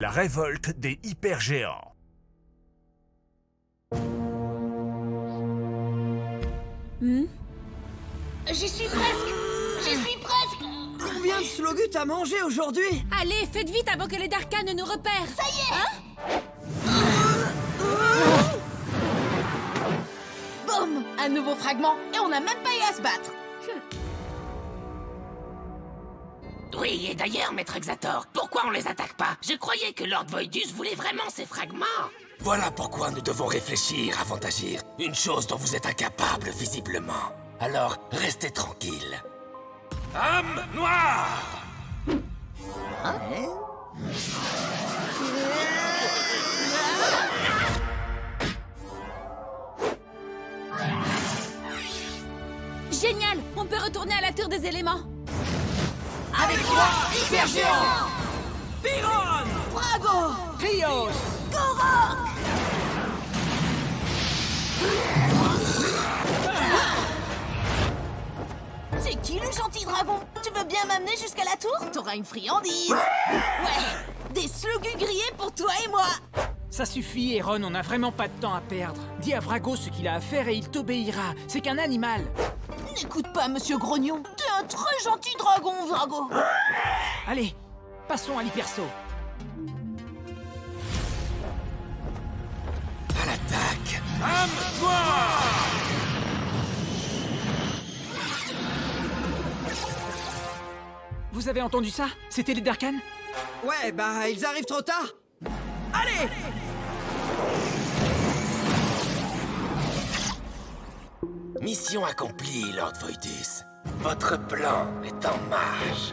La révolte des hypergéants. J'y suis presque. J'y suis presque. Combien de slogus t'as mangé aujourd'hui? Allez, faites vite avant que les Darkas ne nous repèrent. Ça y est. Boum! Un nouveau fragment, et on n'a même pas eu à se battre. Oui, et d'ailleurs, Maître Xator, pourquoi on les attaque pas? Je croyais que Lord Voidus voulait vraiment ces fragments. Voilà pourquoi nous devons réfléchir avant d'agir. Une chose dont vous êtes incapable, visiblement. Alors, restez tranquille. Âme noire! Génial, on peut retourner à la tour des éléments. Avec moi, hyper géant! Piron! Brago! Krios! C'est qui le gentil dragon? Tu veux bien m'amener jusqu'à la tour? T'auras une friandise! Ouais! Des slogus grillés pour toi et moi! Ça suffit, Eron, on n'a vraiment pas de temps à perdre. Dis à Vrago ce qu'il a à faire et il t'obéira. C'est qu'un animal. N'écoute pas, Monsieur Grognon. T'es un très gentil dragon, Vrago. Allez, passons à l'hypersaut. À l'attaque! Âme noire! Vous avez entendu ça? C'était les Darkans? Ouais, bah, ils arrivent trop tard. Allez! Mission accomplie, Lord Voidus. Votre plan est en marche.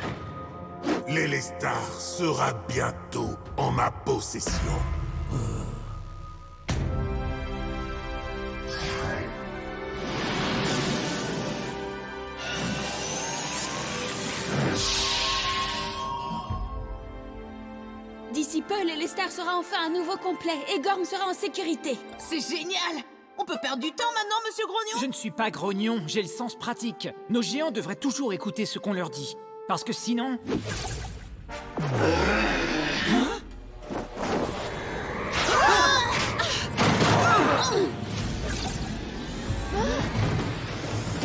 L'Élestar sera bientôt en ma possession. D'ici peu, l'Élestar sera enfin à nouveau complet et Gorm sera en sécurité. C'est génial! On peut perdre du temps maintenant, Monsieur Grognon? Je ne suis pas grognon, j'ai le sens pratique. Nos géants devraient toujours écouter ce qu'on leur dit. Parce que sinon...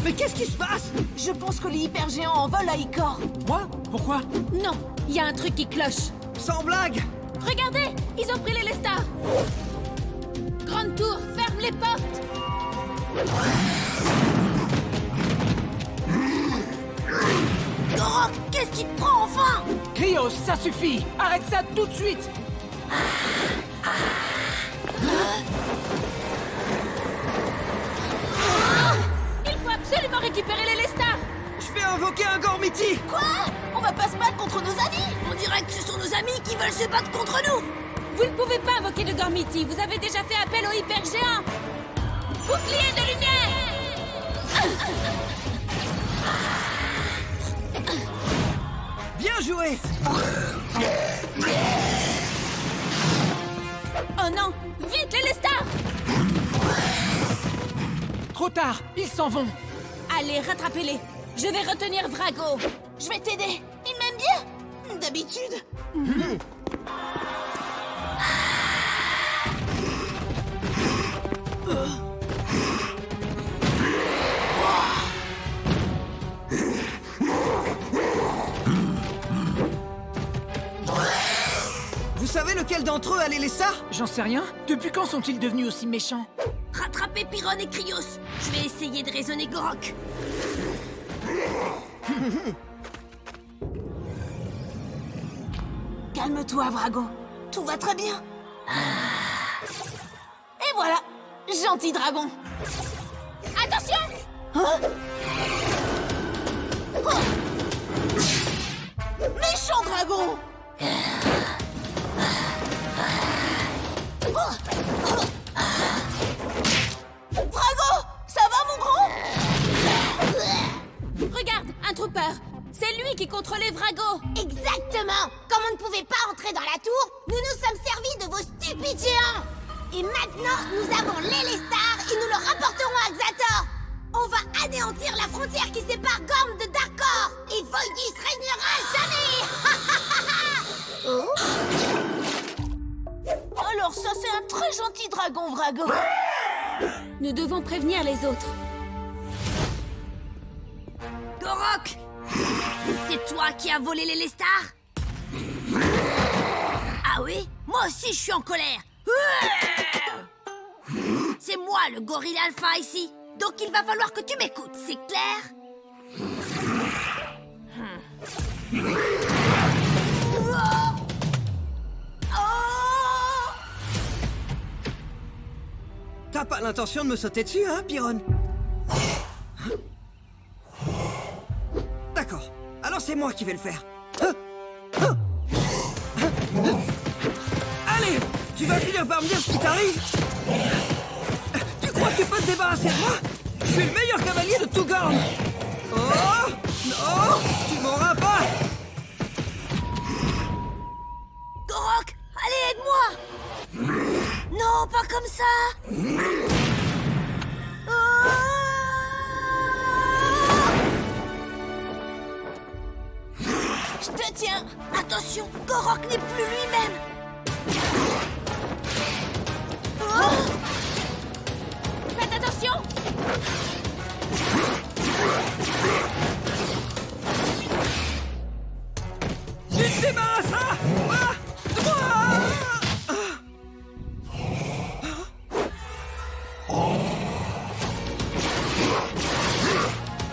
Mais qu'est-ce qui se passe? Je pense que les hypergéants en volent à Icor. Quoi? Pourquoi? Non, il y a un truc qui cloche. Sans blague! Regardez, ils ont pris l'Élestar. Grande tour, ferme les portes. Gorok, qu'est-ce qui te prend enfin? Krios, ça suffit! Arrête ça tout de suite! Il faut absolument récupérer l'Élestar. Je vais invoquer un Gormiti! Quoi? On va pas se battre contre nos amis? On dirait que ce sont nos amis qui veulent se battre contre nous. Vous ne pouvez pas invoquer de Gormiti, vous avez déjà fait appel aux hypergéants. Bouclier de lumière. Bien joué! Oh non, vite l'Élestar. Trop tard, ils s'en vont! Allez, rattrapez-les. Je vais retenir Vrago. Je vais t'aider. Il m'aime bien. D'habitude. Vous savez lequel d'entre eux a l'Élestar? J'en sais rien. Depuis quand sont-ils devenus aussi méchants? Rattrapez Piron et Krios. Je vais essayer de raisonner Gorok. Calme-toi, Vrago. Tout va très bien. Et voilà, gentil dragon. Attention. Méchant dragon. Vrago, ça va, mon grand? Regarde, un trooper. C'est lui qui contrôlait Vrago. Exactement. Comme on ne pouvait pas entrer dans la tour, nous nous sommes servis de vos stupides géants. Et maintenant, nous avons l'Élestar et nous le rapporterons à Xator. On va anéantir la frontière qui sépare Gorm de Darkor. Et Voidus régnera à jamais. Alors ça, c'est un très gentil dragon, Vrago. Nous devons prévenir les autres. Gorok! C'est toi qui as volé les Lestars? Ah oui? Moi aussi, je suis en colère. C'est moi, le gorille alpha, ici. Donc il va falloir que tu m'écoutes, c'est clair? T'as pas l'intention de me sauter dessus, hein, Pyron? D'accord. Alors c'est moi qui vais le faire. Allez! Tu vas finir par me dire ce qui t'arrive? Tu crois que tu peux te débarrasser de moi? Je suis le meilleur cavalier de Tougorn! Oh! Non! Tu m'auras pas! Gorok, allez, aide-moi! Non, pas comme ça! Je te tiens. Attention, Gorok n'est plus lui-même! Faites attention! Tu te débarrasseras!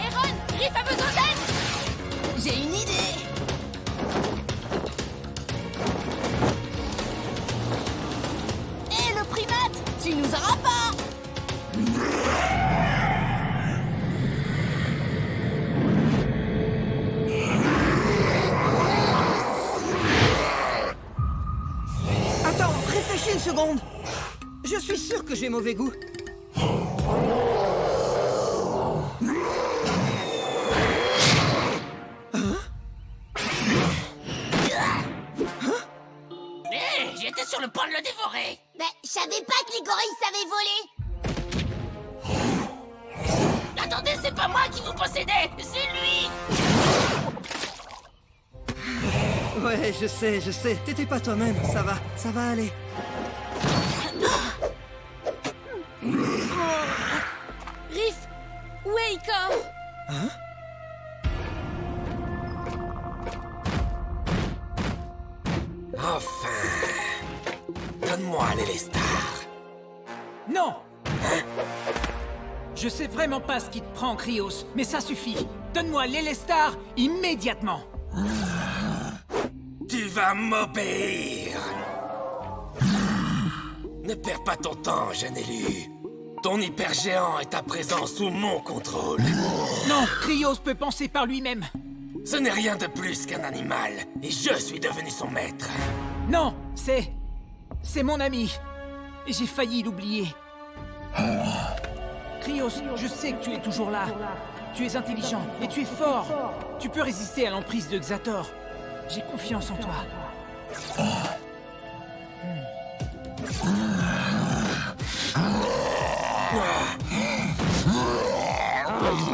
Eron, Griff a besoin d'aide! J'ai une idée. Hé, le primate, tu nous auras pas. Attends, réfléchis une seconde. Je suis sûr que j'ai mauvais goût. Hé, j'étais sur le point de le dévorer. Ben, je savais pas que les gorilles savaient voler! Attendez, c'est pas moi qui vous possédais, c'est lui. Ouais, je sais. T'étais pas toi-même. Ça va aller. Griff, où est Icor? Enfin! Donne-moi les Lestars. Non! Je sais vraiment pas ce qui te prend, Krios, mais ça suffit. Donne-moi l'Elestar immédiatement. Tu vas m'obéir. Ne perds pas ton temps, jeune élu. Ton hypergéant est à présent sous mon contrôle. Non, Krios peut penser par lui-même. Ce n'est rien de plus qu'un animal, et je suis devenu son maître. Non, c'est mon ami. Et j'ai failli l'oublier. Krios, je sais que tu es toujours là. Tu es intelligent et tu es fort. Tu peux résister à l'emprise de Xator. J'ai confiance en toi.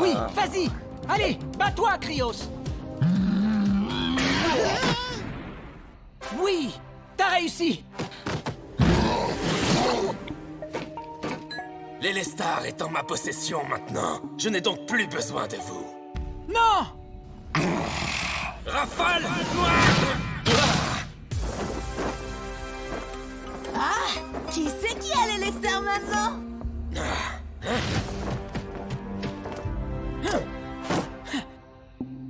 Oui, vas-y. Allez, bats-toi, Krios. Oui, t'as réussi. L'Elestar est en ma possession maintenant. Je n'ai donc plus besoin de vous. Non! Rafale! Ah, qui c'est qui a les Lestars maintenant?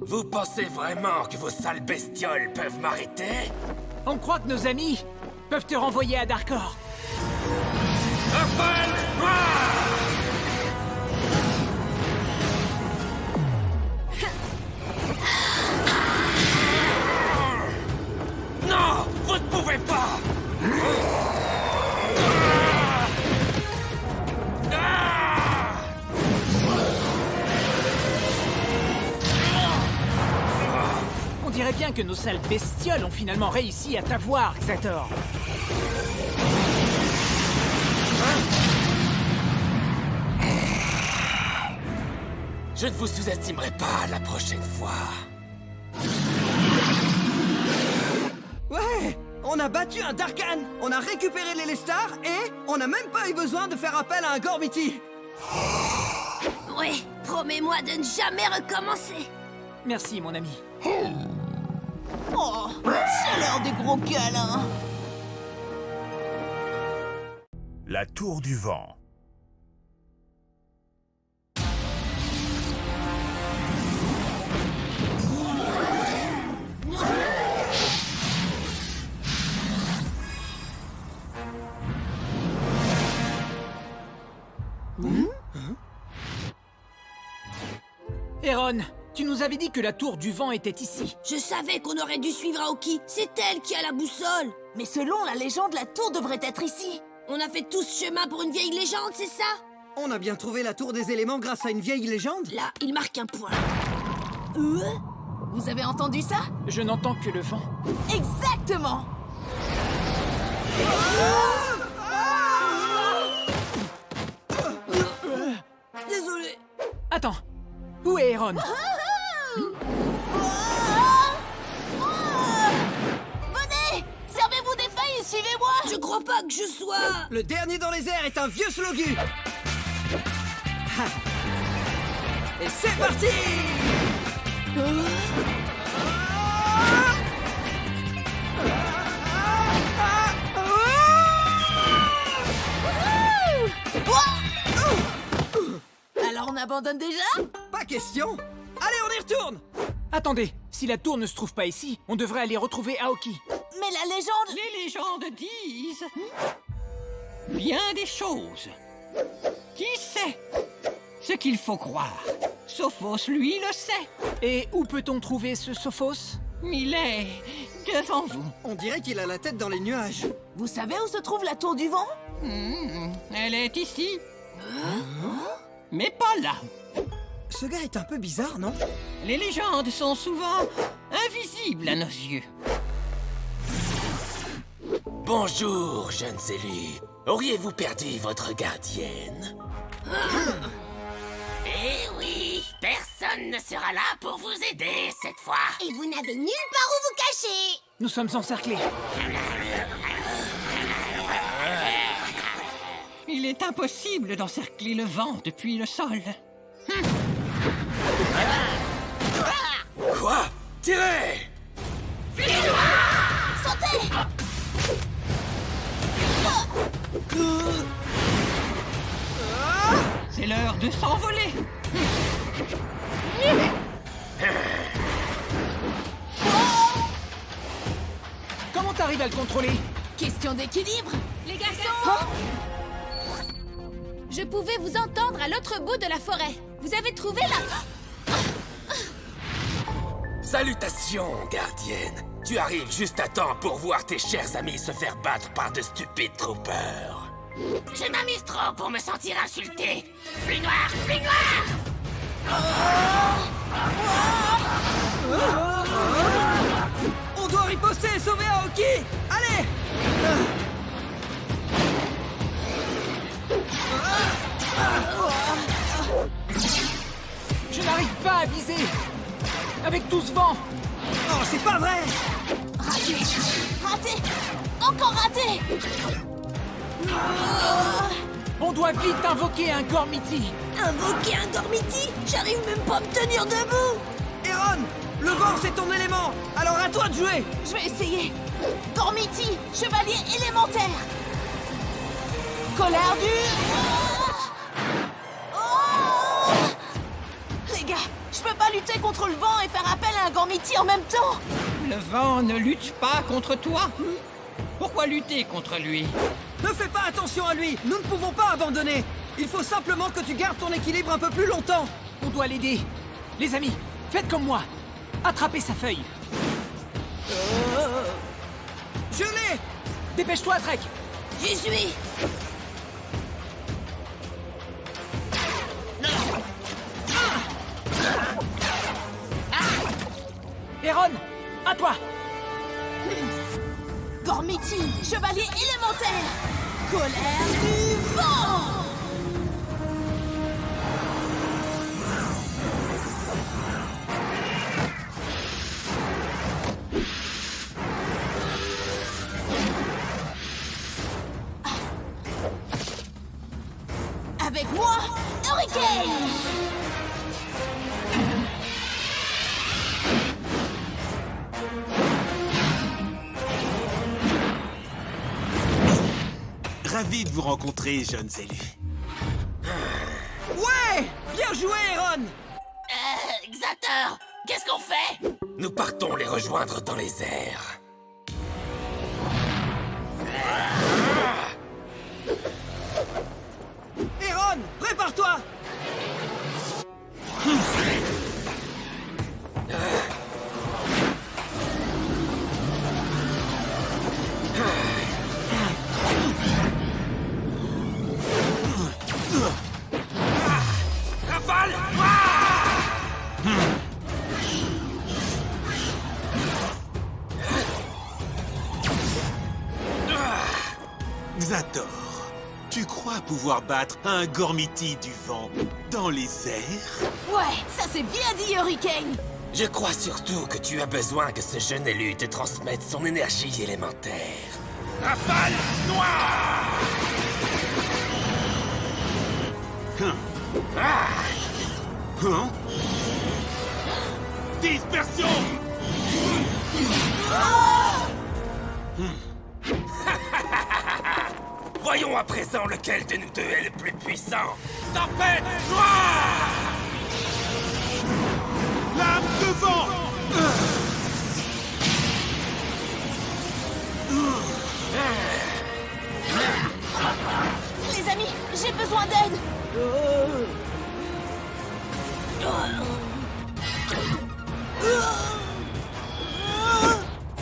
Vous pensez vraiment que vos sales bestioles peuvent m'arrêter? On croit que nos amis peuvent te renvoyer à Darkor. Rafale! Non! Vous ne pouvez pas! On dirait bien que nos sales bestioles ont finalement réussi à t'avoir, Xator. Je ne vous sous-estimerai pas la prochaine fois. Ouais, On a battu un Darkan, on a récupéré l'Elestar et on n'a même pas eu besoin de faire appel à un Gormiti. Ouais, promets-moi de ne jamais recommencer. Merci, mon ami. Oh, c'est l'heure des gros câlins. La tour du vent. Eron, tu nous avais dit que la tour du vent était ici. Je savais qu'on aurait dû suivre Aoki. C'est elle qui a la boussole. Mais selon la légende, la tour devrait être ici. On a fait tout ce chemin pour une vieille légende, c'est ça? On a bien trouvé la tour des éléments grâce à une vieille légende. Là, il marque un point. Vous avez entendu ça? Je n'entends que le vent. Exactement. Désolé. Attends, où est Eron? Venez! Servez-vous des feuilles et suivez-moi! Je crois pas que je sois... Le dernier dans les airs est un vieux slogu. Et c'est parti. Alors on abandonne déjà? Pas question. Allez, on y retourne. Attendez, si la tour ne se trouve pas ici, on devrait aller retrouver Aoki. Mais la légende... Les légendes disent bien des choses. Qui sait ce qu'il faut croire? Sophos, lui, le sait. Et où peut-on trouver ce Sophos? Il est devant vous. On dirait qu'il a la tête dans les nuages. Vous savez où se trouve la tour du vent? Elle est ici. Mais pas là. Ce gars est un peu bizarre, non? Les légendes sont souvent invisibles à nos yeux. Bonjour, jeunes élus. Auriez-vous perdu votre gardienne? Eh oui, personne ne sera là pour vous aider cette fois. Et vous n'avez nulle part où vous cacher. Nous sommes encerclés. Il est impossible d'encercler le vent depuis le sol. Quoi? Tirez! Sautez! C'est l'heure de s'envoler. Comment t'arrives à le contrôler? Question d'équilibre. Les garçons! Je pouvais vous entendre à l'autre bout de la forêt. Vous avez trouvé la... Salutations, gardienne. Tu arrives juste à temps pour voir tes chers amis se faire battre par de stupides troopers. Je m'amuse trop pour me sentir insulté. Pluie noire, pluie noire! On doit riposter et sauver Aoki. Allez. Je n'arrive pas à viser. Avec tout ce vent. Oh, c'est pas vrai. Raté! Raté! Encore raté! On doit vite invoquer un Gormiti. Invoquer un Gormiti? J'arrive même pas à me tenir debout. Eron, le vent c'est ton élément. Alors à toi de jouer. Je vais essayer. Gormiti, chevalier élémentaire. Colère du... Oh! Les gars, je peux pas lutter contre le vent et faire appel à un Gormiti en même temps. Le vent ne lutte pas contre toi. Pourquoi lutter contre lui? Ne fais pas attention à lui. Nous ne pouvons pas abandonner. Il faut simplement que tu gardes ton équilibre un peu plus longtemps. On doit l'aider. Les amis, faites comme moi. Attrapez sa feuille. Je l'ai. Dépêche-toi, Trek. J'y suis. Eron, à toi. Gormiti, chevalier élémentaire. Colère du vent. moi, Hurricane! Ravi de vous rencontrer, jeunes élus. Ouais! Bien joué, Aaron! Xator, qu'est-ce qu'on fait? Nous partons les rejoindre dans les airs. Aaron, prépare-toi! Rafale! Xator, tu crois pouvoir battre un Gormiti du vent dans les airs? Ouais, ça c'est bien dit, Hurricane! Je crois surtout que tu as besoin que ce jeune élu te transmette son énergie élémentaire. Rafale noire! Hein? Dispersion! Voyons à présent lequel de nous deux est le plus puissant. Tempête noire! Lame de vent! Les amis, j'ai besoin d'aide!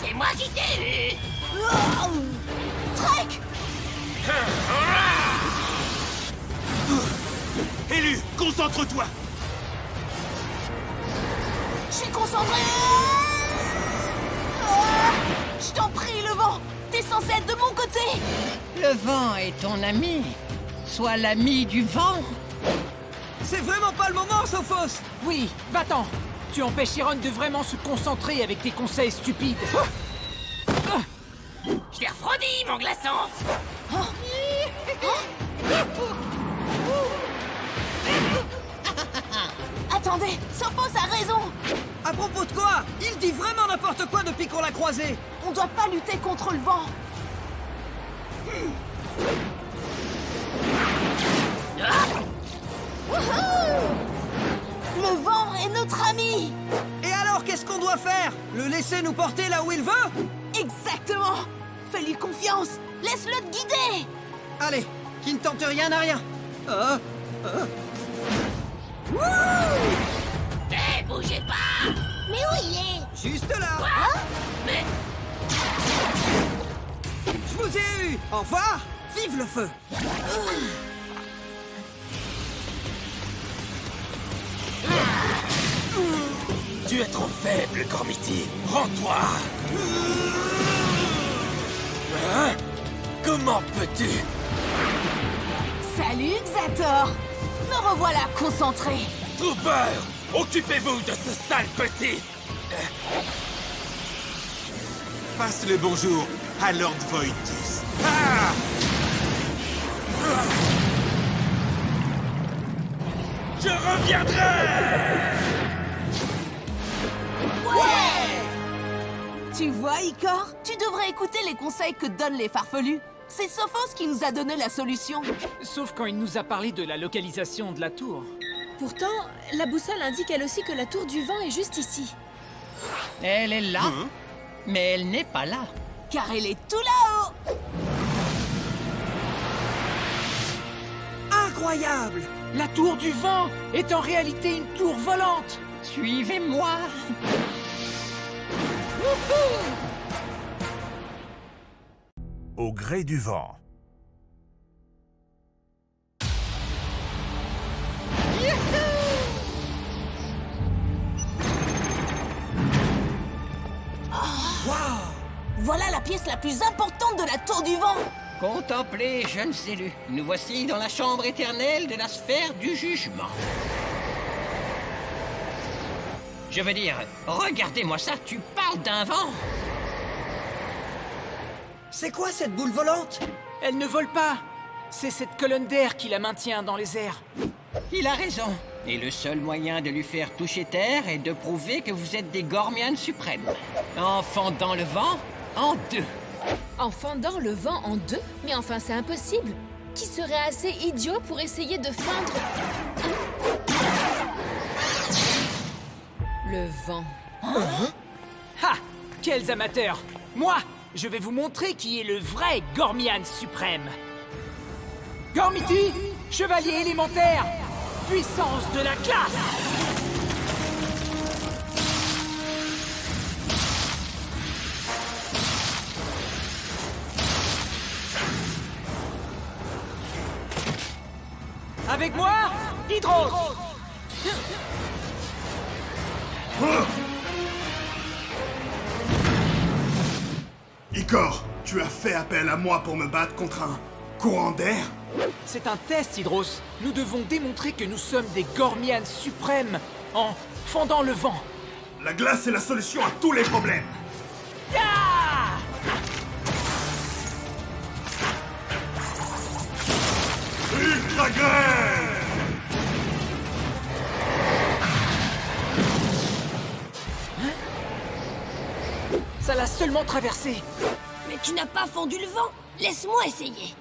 C'est moi qui t'ai eu! Trek! Élu, concentre-toi! Je suis concentré! Je t'en prie, le vent! T'es censé être de mon côté! Le vent est ton ami. Sois l'ami du vent. C'est vraiment pas le moment, Sophos! Oui, va-t'en. Tu empêches Iron de vraiment se concentrer avec tes conseils stupides. Je t'ai refroidi, mon glaçon! Attendez, Sophos a raison! À propos de quoi? Il dit vraiment n'importe quoi depuis qu'on l'a croisé! On doit pas lutter contre le vent! Wouhou! Le vent est notre ami! Et alors, qu'est-ce qu'on doit faire? Le laisser nous porter là où il veut? Exactement! Fais-lui confiance! Laisse-le te guider! Allez, qui ne tente rien n'a rien! Hé, bougez pas! Mais où il est? Juste là! Mais... Je vous ai eu! Au revoir! Vive le feu! Tu es trop faible, Gormiti. Rends-toi! Hein? Comment peux-tu? Salut, Xator! Me revoilà concentré! Trooper! Occupez-vous de ce sale petit! Passe le bonjour à Lord Voidus. Ah! Je reviendrai! Tu vois, Icor? Tu devrais écouter les conseils que donnent les farfelus. C'est Sophos qui nous a donné la solution. Sauf quand il nous a parlé de la localisation de la tour. Pourtant, la boussole indique elle aussi que la tour du vent est juste ici. Elle est là, mais elle n'est pas là. Car elle est tout là-haut! Incroyable! La tour du vent est en réalité une tour volante. Suivez-moi. Au gré du vent. Voilà la pièce la plus importante de la tour du vent! Contemplez, jeunes élus. Nous voici dans la chambre éternelle de la sphère du jugement. Je veux dire, regardez-moi ça, tu parles d'un vent. C'est quoi cette boule volante? Elle ne vole pas. C'est cette colonne d'air qui la maintient dans les airs. Il a raison. Et le seul moyen de lui faire toucher terre est de prouver que vous êtes des Gormians suprêmes. En fendant le vent en deux. En fendant le vent en deux? Mais enfin, c'est impossible. Qui serait assez idiot pour essayer de fendre le vent? Ha! Quels amateurs! Moi, je vais vous montrer qui est le vrai Gormian suprême. Gormiti, chevalier élémentaire, puissance de la glace! Avec moi, Hydros! Icor, tu as fait appel à moi pour me battre contre un courant d'air? C'est un test, Hydros. Nous devons démontrer que nous sommes des Gormians suprêmes en fendant le vent. La glace est la solution à tous les problèmes. Ah! Ultra grêle! Ça l'a seulement traversé. Mais tu n'as pas fondu le vent. Laisse-moi essayer.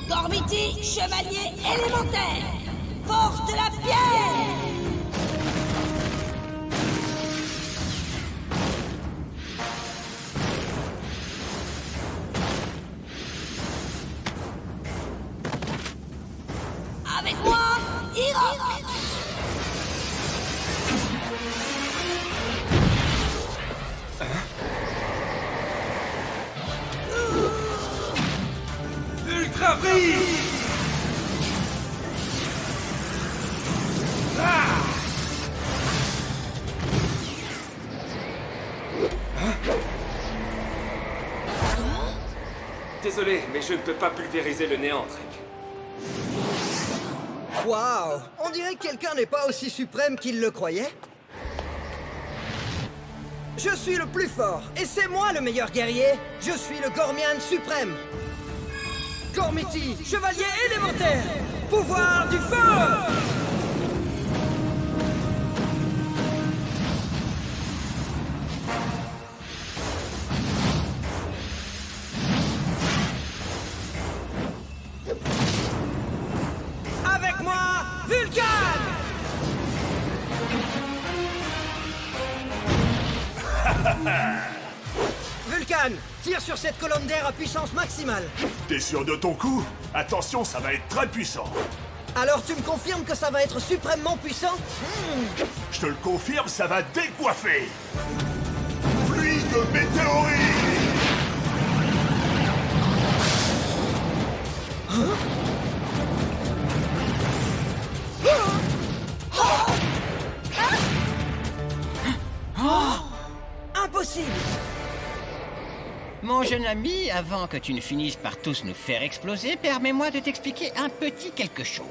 Gormiti, chevalier élémentaire. Force de la pierre. Avec moi, Hydros. Ultra brise! Désolé, mais je ne peux pas pulvériser le néant, Trek. Waouh! On dirait que quelqu'un n'est pas aussi suprême qu'il le croyait. Je suis le plus fort, et c'est moi le meilleur guerrier. Je suis le Gormian suprême. Gormiti, chevalier élémentaire. Pouvoir du feu! Avec moi, Vulcan! Vulcan, tire sur cette colonne d'air à puissance maximale. T'es sûr de ton coup? Attention, ça va être très puissant. Alors tu me confirmes que ça va être suprêmement puissant? Je te le confirme, ça va décoiffer. Pluie de météorites! Impossible! Mon jeune ami, avant que tu ne finisses par tous nous faire exploser, permets-moi de t'expliquer un petit quelque chose.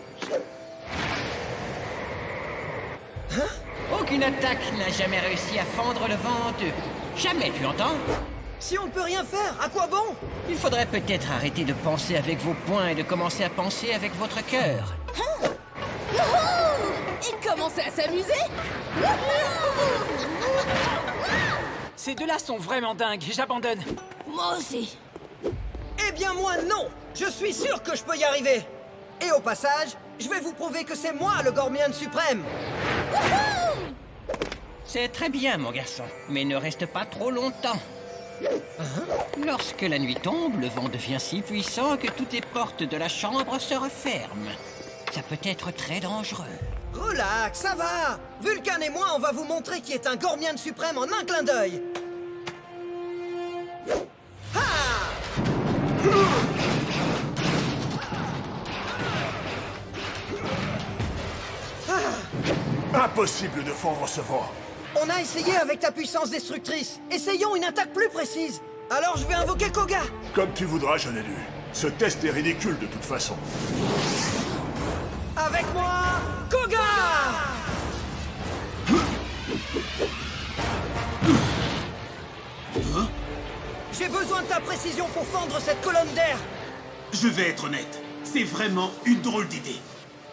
Aucune attaque n'a jamais réussi à fendre le vent en deux. Jamais, tu entends? Si on ne peut rien faire, à quoi bon? Il faudrait peut-être arrêter de penser avec vos poings et de commencer à penser avec votre cœur. Il commençait à s'amuser. Ces deux-là sont vraiment dingues, j'abandonne. Moi aussi. Eh bien moi non! Je suis sûr que je peux y arriver! Et au passage, je vais vous prouver que c'est moi le Gormian suprême! C'est très bien, mon garçon, mais ne reste pas trop longtemps. Lorsque la nuit tombe, le vent devient si puissant que toutes les portes de la chambre se referment. Ça peut être très dangereux. Relax, ça va! Vulcan et moi, on va vous montrer qui est un Gormian suprême en un clin d'œil! Impossible de fendre ce vent. On a essayé avec ta puissance destructrice. Essayons une attaque plus précise. Alors je vais invoquer Koga. Comme tu voudras, jeune élu. Ce test est ridicule de toute façon. Avec moi, Koga! J'ai besoin de ta précision pour fendre cette colonne d'air. Je vais être honnête, c'est vraiment une drôle d'idée.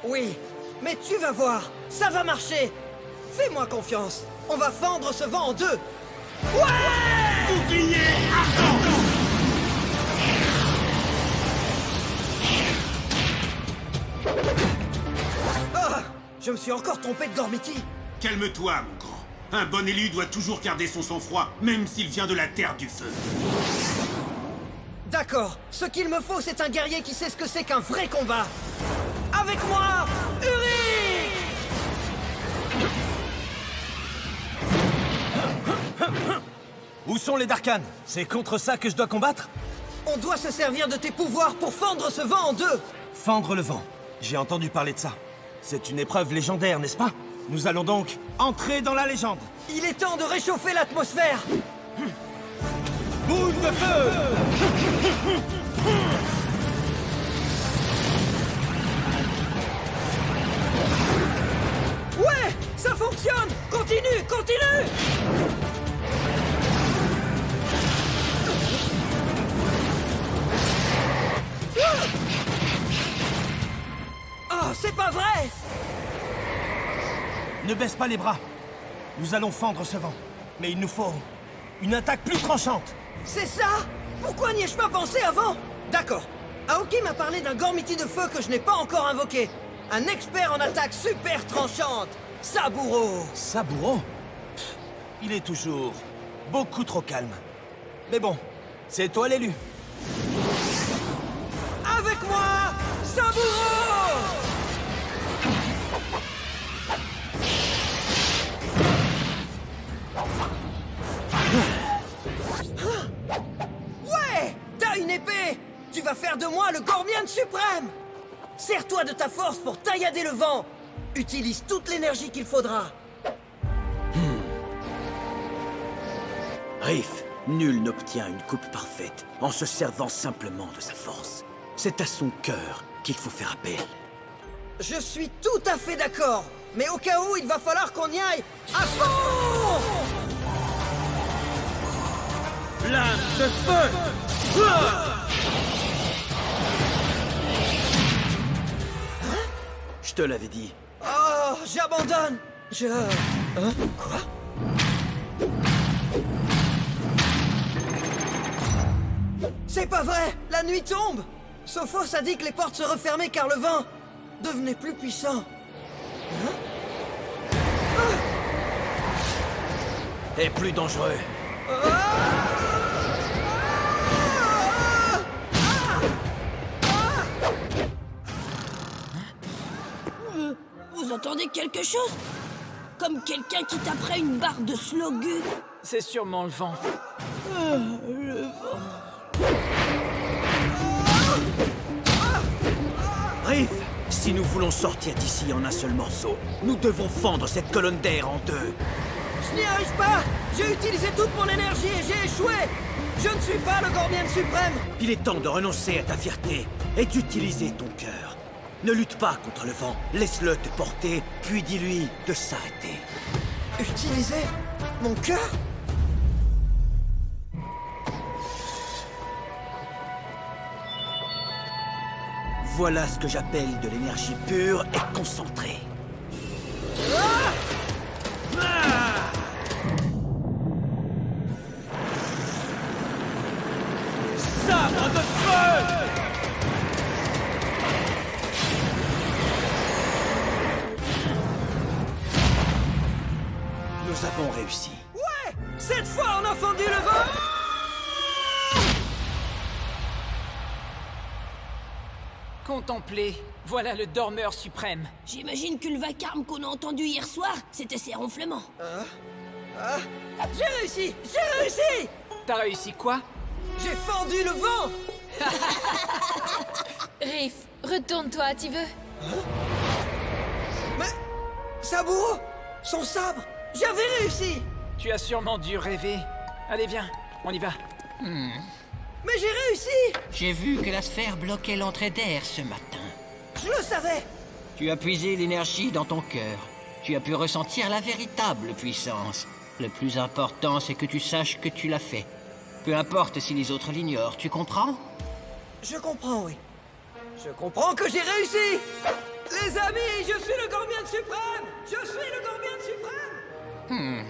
Oui, mais tu vas voir, ça va marcher. Fais-moi confiance. On va fendre ce vent en deux. Ouais! Bouclier ardent! Ah! Je me suis encore trompé de Gormiti. Calme-toi, mon grand. Un bon élu doit toujours garder son sang-froid, même s'il vient de la Terre du Feu. D'accord, ce qu'il me faut, c'est un guerrier qui sait ce que c'est qu'un vrai combat. Avec moi, Uri! Où sont les Darkans? C'est contre ça que je dois combattre? On doit se servir de tes pouvoirs pour fendre ce vent en deux. Fendre le vent. J'ai entendu parler de ça. C'est une épreuve légendaire, n'est-ce pas? Nous allons donc entrer dans la légende. Il est temps de réchauffer l'atmosphère. Boule de feu! Ouais, ça fonctionne. Continue, continue. Oh, c'est pas vrai! Ne baisse pas les bras. Nous allons fendre ce vent. Mais il nous faut une attaque plus tranchante. C'est ça? Pourquoi n'y ai-je pas pensé avant? D'accord. Aoki m'a parlé d'un Gormiti de feu que je n'ai pas encore invoqué. Un expert en attaque super tranchante. Saburo. Saburo? Pff, il est toujours beaucoup trop calme. Mais bon, c'est toi l'élu. Avec moi, Saburo! Ouais! T'as une épée! Tu vas faire de moi le Gormian suprême! Sers-toi de ta force pour taillader le vent! Utilise toute l'énergie qu'il faudra! Riff, nul n'obtient une coupe parfaite en se servant simplement de sa force. C'est à son cœur qu'il faut faire appel. Je suis tout à fait d'accord! Mais au cas où, il va falloir qu'on y aille à fond! Lame de feu! Je te l'avais dit. Oh, j'abandonne! Hein? Quoi? C'est pas vrai! La nuit tombe! Sophos a dit que les portes se refermaient car le vent devenait plus puissant. Hein? Et plus dangereux. Vous entendez quelque chose? Comme quelqu'un qui taperait une barre de slogu. C'est sûrement le vent. Le vent. Riff, si nous voulons sortir d'ici en un seul morceau, nous devons fendre cette colonne d'air en deux. Je n'y arrive pas! J'ai utilisé toute mon énergie et j'ai échoué! Je ne suis pas le Gormian suprême! Il est temps de renoncer à ta fierté et d'utiliser ton cœur. Ne lutte pas contre le vent, laisse-le te porter, puis dis-lui de s'arrêter. Utiliser mon cœur? Voilà ce que j'appelle de l'énergie pure et concentrée. Sabre de feu! Nous avons réussi. Ouais! Cette fois, on a fendu le vent! Contemplez, voilà le dormeur suprême. J'imagine que le vacarme qu'on a entendu hier soir, c'était ses ronflements. J'ai réussi! J'ai réussi! T'as réussi quoi? J'ai fendu le vent! Riff, retourne-toi, tu veux? Mais... Saburo! Son sabre! J'avais réussi! Tu as sûrement dû rêver. Allez, viens, on y va. Mais j'ai réussi! J'ai vu que la sphère bloquait l'entrée d'air ce matin. Je le savais! Tu as puisé l'énergie dans ton cœur. Tu as pu ressentir la véritable puissance. Le plus important, c'est que tu saches que tu l'as fait. Peu importe si les autres l'ignorent, tu comprends? Je comprends, oui. Je comprends que j'ai réussi. Les amis, je suis le Gormian suprême. Je suis le Gormian suprême.